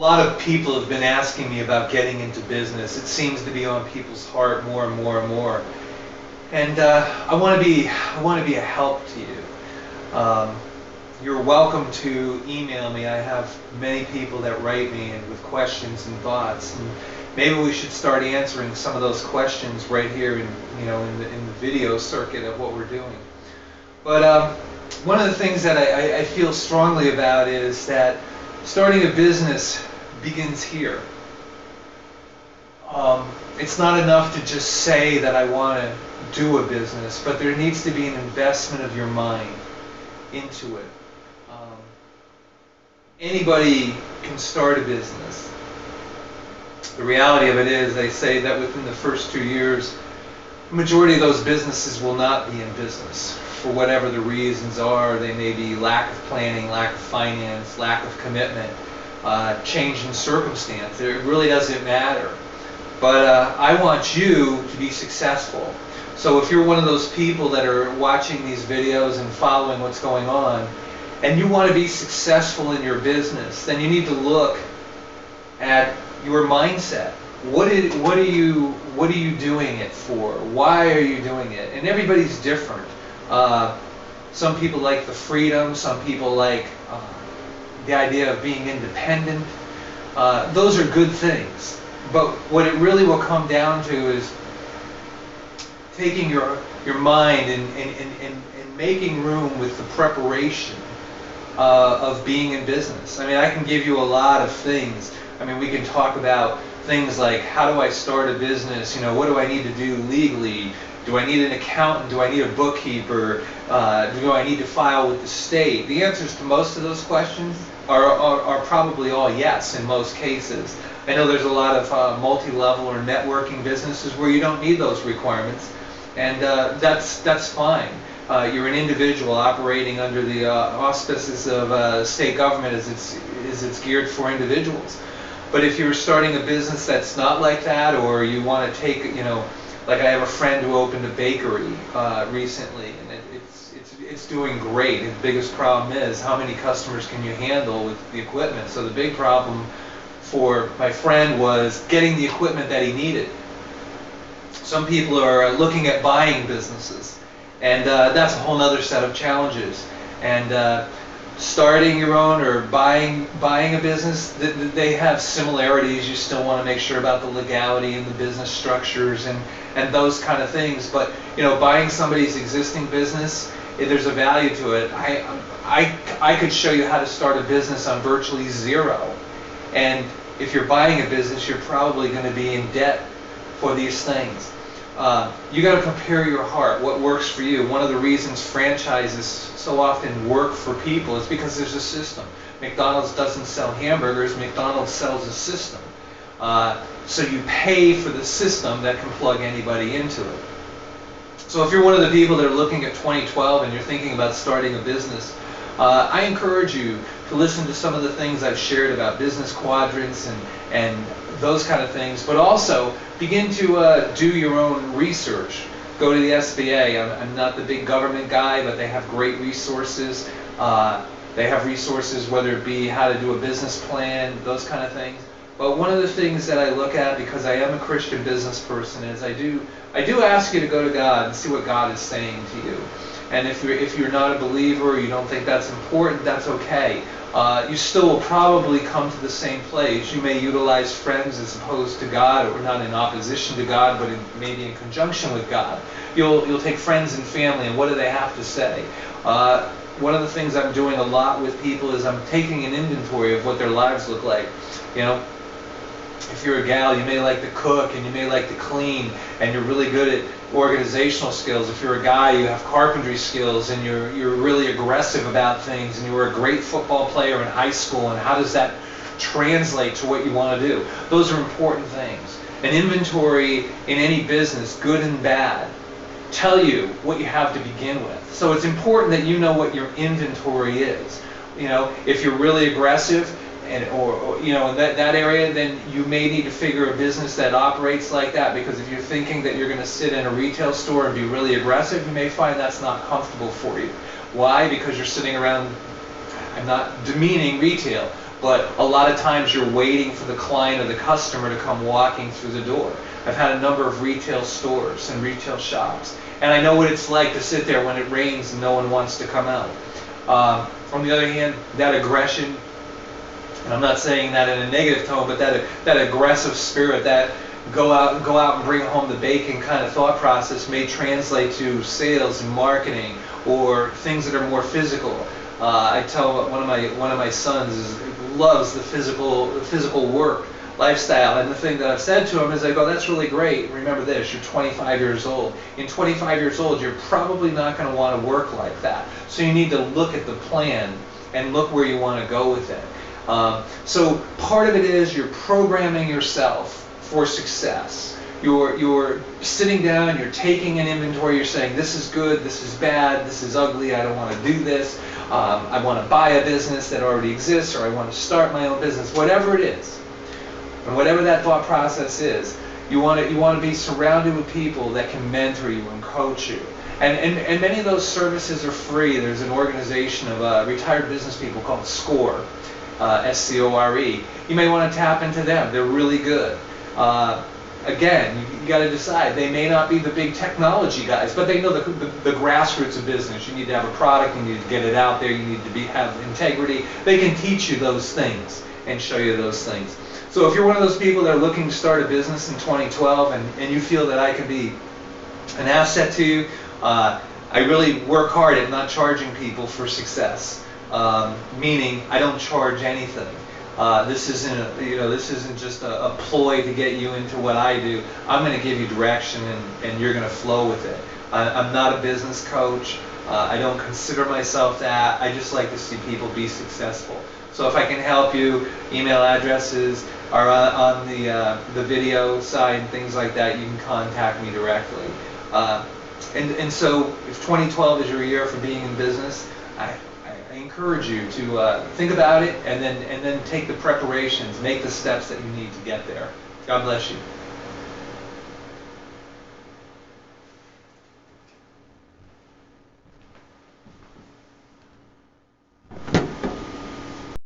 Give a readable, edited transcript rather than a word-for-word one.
lot of people have been asking me about getting into business. It seems to be on people's heart more and more and more. And I want to be a help to you. You're welcome to email me. I have many people that write me and with questions and thoughts. And maybe we should start answering some of those questions right here in the video circuit of what we're doing. But one of the things that I feel strongly about is that starting a business begins here. It's not enough to just say that I want to do a business, but there needs to be an investment of your mind into it. Anybody can start a business. The reality of it is, they say that within the first 2 years, the majority of those businesses will not be in business. For whatever the reasons are, they may be lack of planning, lack of finance, lack of commitment, change in circumstance. It really doesn't matter. But I want you to be successful. So if you're one of those people that are watching these videos and following what's going on, and you want to be successful in your business, then you need to look at your mindset. What are you doing it for? Why are you doing it? And everybody's different. Some people like the freedom. Some people like the idea of being independent. Those are good things. But what it really will come down to is taking your mind and making room with the preparation of being in business. I mean, I can give you a lot of things. I mean, we can talk about things like, how do I start a business? What do I need to do legally? Do I need an accountant? Do I need a bookkeeper? Do I need to file with the state? The answers to most of those questions are probably all yes in most cases. I know there's a lot of multi-level or networking businesses where you don't need those requirements, and that's fine. You're an individual operating under the auspices of state government as it's geared for individuals. But if you're starting a business that's not like that, or you want to take, like I have a friend who opened a bakery recently, and it's doing great. The biggest problem is, how many customers can you handle with the equipment? So the big problem for my friend was getting the equipment that he needed. Some people are looking at buying businesses, and that's a whole other set of challenges. And starting your own or buying a business, they have similarities. You still want to make sure about the legality and the business structures and those kind of things. But buying somebody's existing business, there's a value to it. I could show you how to start a business on virtually zero. And if you're buying a business, you're probably going to be in debt for these things. You got to prepare your heart. What works for you? One of the reasons franchises so often work for people is because there's a system. McDonald's doesn't sell hamburgers. McDonald's sells a system. So you pay for the system that can plug anybody into it. So if you're one of the people that are looking at 2012 and you're thinking about starting a business, I encourage you to listen to some of the things I've shared about business quadrants and those kind of things, but also begin to do your own research. Go to the SBA. I'm not the big government guy, but they have great resources. They have resources, whether it be how to do a business plan, those kind of things. But one of the things that I look at, because I am a Christian business person, is I do ask you to go to God and see what God is saying to you. And if you're not a believer, or you don't think that's important, that's okay. You still will probably come to the same place. You may utilize friends as opposed to God, or not in opposition to God, but maybe in conjunction with God. You'll take friends and family, and what do they have to say? One of the things I'm doing a lot with people is I'm taking an inventory of what their lives look like. If you're a gal, you may like to cook and you may like to clean, and you're really good at organizational skills. If you're a guy, you have carpentry skills and you're really aggressive about things, and you were a great football player in high school, and how does that translate to what you want to do? Those are important things. An inventory in any business, good and bad, tell you what you have to begin with. So it's important that you know what your inventory is. If you're really aggressive, or in that area, then you may need to figure a business that operates like that, because if you're thinking that you're going to sit in a retail store and be really aggressive, you may find that's not comfortable for you. Why? Because you're sitting around, I'm not demeaning retail, but a lot of times you're waiting for the client or the customer to come walking through the door. I've had a number of retail stores and retail shops, and I know what it's like to sit there when it rains and no one wants to come out. On the other hand, that aggression, and I'm not saying that in a negative tone, but that aggressive spirit, that go out and bring home the bacon kind of thought process may translate to sales and marketing or things that are more physical. I tell one of my sons loves the physical work lifestyle, and the thing that I've said to him is, I go, that's really great. Remember this, you're 25 years old. In 25 years old, you're probably not going to want to work like that. So you need to look at the plan and look where you want to go with it. So part of it is you're programming yourself for success. You're sitting down, you're taking an inventory, you're saying, this is good, this is bad, this is ugly, I don't want to do this. I want to buy a business that already exists, or I want to start my own business, whatever it is. And whatever that thought process is, you want to be surrounded with people that can mentor you and coach you. And many of those services are free. There's an organization of retired business people called SCORE, SCORE. You may want to tap into them. They're really good. Again, you got to decide. They may not be the big technology guys, but they know the grassroots of business. You need to have a product. You need to get it out there. You need to have integrity. They can teach you those things and show you those things. So if you're one of those people that are looking to start a business in 2012 and you feel that I can be an asset to you, I really work hard at not charging people for success. Meaning I don't charge anything. This isn't just a ploy to get you into what I do. I'm going to give you direction, and you're going to flow with it. I'm not a business coach. I don't consider myself that. I just like to see people be successful. So if I can help you, email addresses are on the video side and things like that. You can contact me directly. And so if 2012 is your year for being in business, I encourage you to think about it and then take the preparations, make the steps that you need to get there. God bless you.